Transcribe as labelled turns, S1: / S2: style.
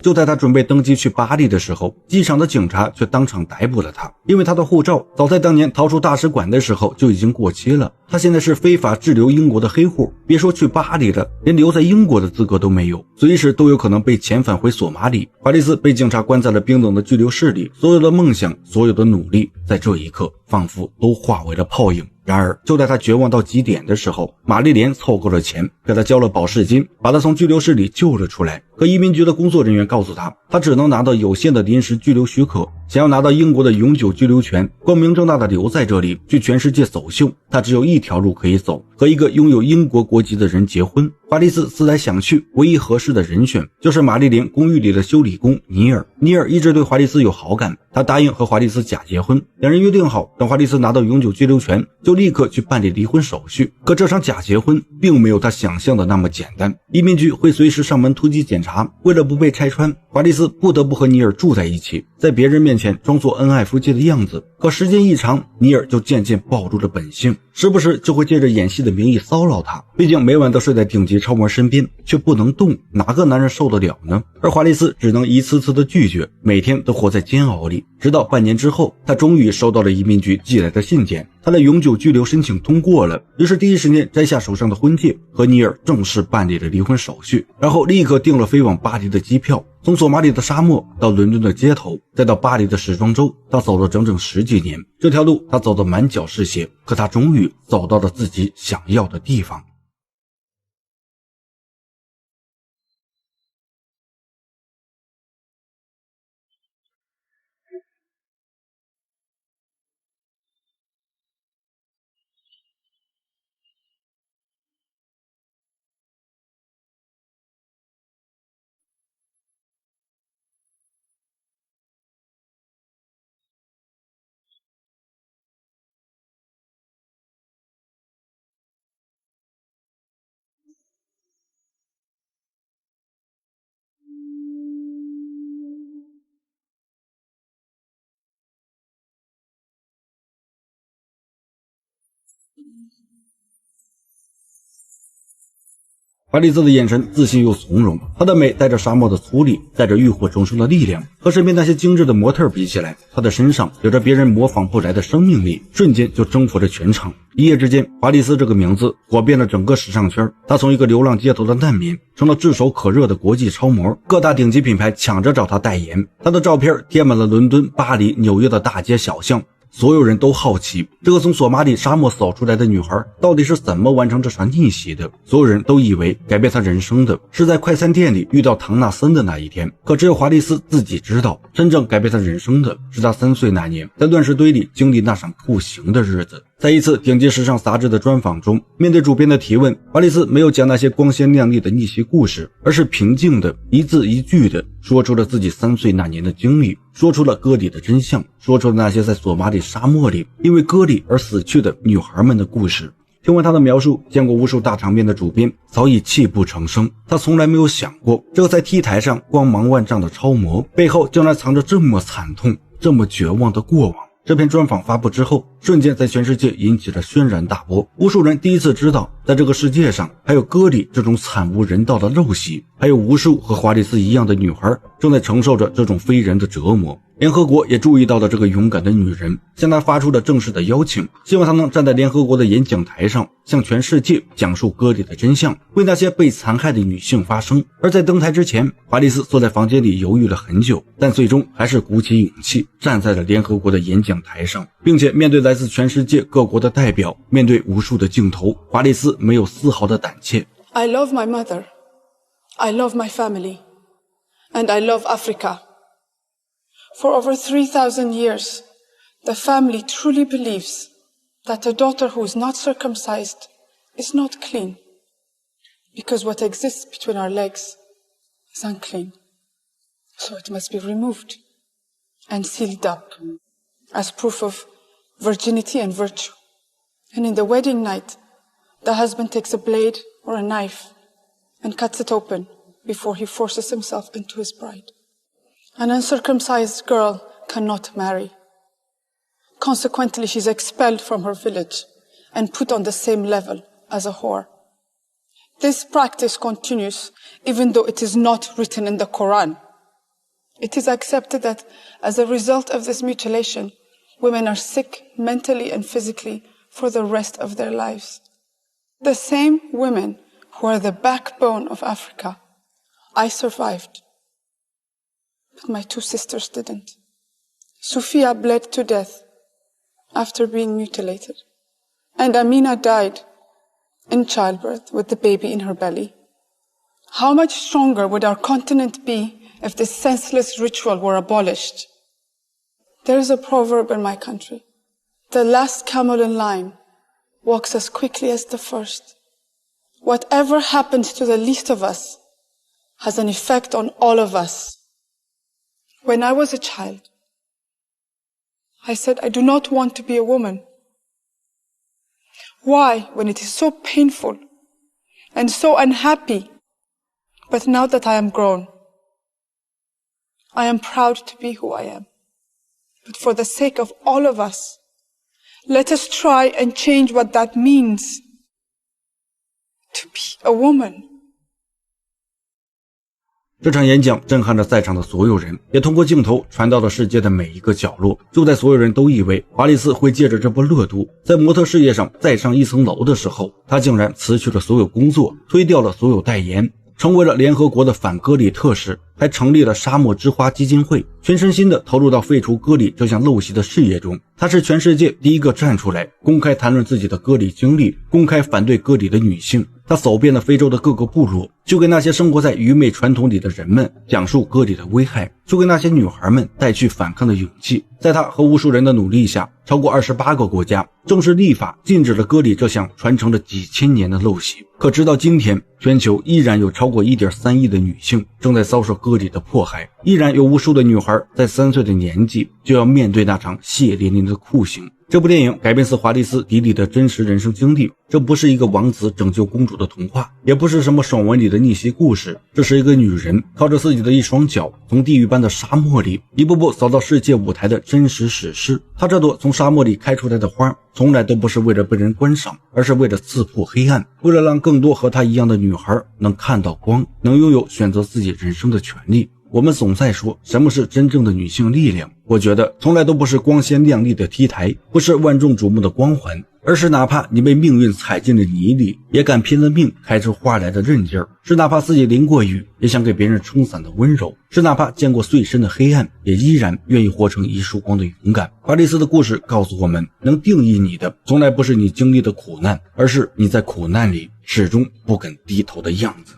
S1: 就在他准备登机去巴黎的时候，机场的警察却当场逮捕了他，因为他的护照早在当年逃出大使馆的时候就已经过期了，他现在是非法滞留英国的黑户，别说去巴黎了，连留在英国的资格都没有，随时都有可能被遣返回索马里。华丽丝被警察关在了冰冷的拘留室里，所有的梦想，所有的努力，在这一刻仿佛都化为了泡影。然而就在他绝望到极点的时候，玛丽莲凑够了钱，给他交了保释金，把他从拘留室里救了出来。可移民局的工作人员告诉他，他只能拿到有限的临时居留许可，想要拿到英国的永久居留权，光明正大的留在这里去全世界走秀，他只有一条路可以走，和一个拥有英国国籍的人结婚。华丽丝思来想去，唯一合适的人选就是玛丽莲公寓里的修理工尼尔。尼尔一直对华丽丝有好感，他答应和华丽丝假结婚，两人约定好，等华丽丝拿到永久居留权，就立刻去办理离婚手续。可这场假结婚并没有他想象的那么简单，移民局会随时上门突击检查，为了不被拆穿，华丽丝不得不和尼尔住在一起，在别人面前装作恩爱夫妻的样子。可时间一长，尼尔就渐渐暴露了本性，时不时就会借着演戏的名义骚扰他，毕竟每晚都睡在顶级超模身边，却不能动，哪个男人受得了呢？而华丽丝只能一次次的拒绝，每天都活在煎熬里。直到半年之后，他终于收到了移民局寄来的信件，他的永久居留申请通过了，于是第一时间摘下手上的婚戒，和尼尔正式办理了离婚手续，然后立刻订了飞往巴黎的机票。从索马里的沙漠到伦敦的街头，再到巴黎的时装周，他走了整整10几年，这条路他走得满脚是血，可他终于走到了自己想要的地方。华丽丝的眼神自信又从容，她的美带着沙漠的粗粝，带着浴火重生的力量，和身边那些精致的模特比起来，她的身上有着别人模仿不来的生命力，瞬间就征服了全场。一夜之间，华丽丝这个名字火遍了整个时尚圈，她从一个流浪街头的难民成了炙手可热的国际超模，各大顶级品牌抢着找她代言，她的照片贴满了伦敦、巴黎、纽约的大街小巷。所有人都好奇，这个从索马里沙漠扫出来的女孩到底是怎么完成这场逆袭的。所有人都以为改变她人生的是在快餐店里遇到唐纳森的那一天，可只有华丽丝自己知道，真正改变她人生的是她3岁那年在乱石堆里经历那场酷刑的日子。在一次顶级时尚杂志的专访中，面对主编的提问，华丽丝没有讲那些光鲜亮丽的逆袭故事，而是平静的一字一句的说出了自己3岁那年的经历，说出了割礼的真相，说出了那些在索马里沙漠里因为割礼而死去的女孩们的故事。听完他的描述，见过无数大场面的主编早已泣不成声，他从来没有想过，这个在 T 台上光芒万丈的超模背后竟然藏着这么惨痛、这么绝望的过往。这篇专访发布之后，瞬间在全世界引起了轩然大波，无数人第一次知道，在这个世界上还有割礼这种惨无人道的陋习，还有无数和华丽丝一样的女孩正在承受着这种非人的折磨。联合国也注意到了这个勇敢的女人，向她发出了正式的邀请，希望她能站在联合国的演讲台上，向全世界讲述割礼的真相，为那些被残害的女性发声。而在登台之前，华丽丝坐在房间里犹豫了很久，但最终还是鼓起勇气站在了联合国的演讲台上，并且面对来自全世界各国的代表，面对无数的镜头，华丽丝没有丝毫的胆怯。
S2: I love my mother, I love my family, and I love Africa.For over 3,000 years, the family truly believes that a daughter who is not circumcised is not clean, because what exists between our legs is unclean. So it must be removed and sealed up as proof of virginity and virtue. And in the wedding night, the husband takes a blade or a knife and cuts it open before he forces himself into his bride.An uncircumcised girl cannot marry. Consequently, she's expelled from her village and put on the same level as a whore. This practice continues even though it is not written in the Quran. It is accepted that as a result of this mutilation, women are sick mentally and physically for the rest of their lives. The same women who are the backbone of Africa. I survived, but my 2 sisters didn't. Sophia bled to death after being mutilated, and Amina died in childbirth with the baby in her belly. How much stronger would our continent be if this senseless ritual were abolished? There is a proverb in my country: the last camel in line walks as quickly as the first. Whatever happens to the least of us has an effect on all of us. When I was a child, I said, I do not want to be a woman. Why, when it is so painful and so unhappy? But now that I am grown, I am proud to be who I am. But for the sake of all of us, let us try and change what that means to be a woman.
S1: 这场演讲震撼着在场的所有人，也通过镜头传到了世界的每一个角落。就在所有人都以为华丽丝会借着这波热度在模特事业上再上一层楼的时候，她竟然辞去了所有工作，推掉了所有代言，成为了联合国的反割礼特使，还成立了沙漠之花基金会，全身心地投入到废除割礼这项陋习的事业中。她是全世界第一个站出来公开谈论自己的割礼经历，公开反对割礼的女性。她走遍了非洲的各个部落，就给那些生活在愚昧传统里的人们讲述割礼的危害，就给那些女孩们带去反抗的勇气。在她和无数人的努力下，超过28个国家正式立法禁止了割礼这项传承了几千年的陋习。可直到今天，全球依然有超过 1.3 亿的女性正在遭受割礼的迫害，依然有无数的女孩在3岁的年纪就要面对那场血淋淋的酷刑。这部电影改编自华丽丝·迪里的真实人生经历，这不是一个王子拯救公主的童话，也不是什么爽文里的逆袭故事，这是一个女人靠着自己的一双脚，从地狱般的沙漠里一步步走到世界舞台的真实史诗。她这朵从沙漠里开出来的花，从来都不是为了被人观赏，而是为了刺破黑暗，为了让更多和她一样的女孩能看到光，能拥有选择自己人生的权利。我们总在说什么是真正的女性力量，我觉得从来都不是光鲜亮丽的 T 台，不是万众瞩目的光环，而是哪怕你被命运踩进了泥里，也敢拼了命开出花来的韧劲儿，是哪怕自己淋过雨，也想给别人撑伞的温柔，是哪怕见过最深的黑暗，也依然愿意活成一束光的勇敢。华丽丝的故事告诉我们，能定义你的从来不是你经历的苦难，而是你在苦难里始终不肯低头的样子。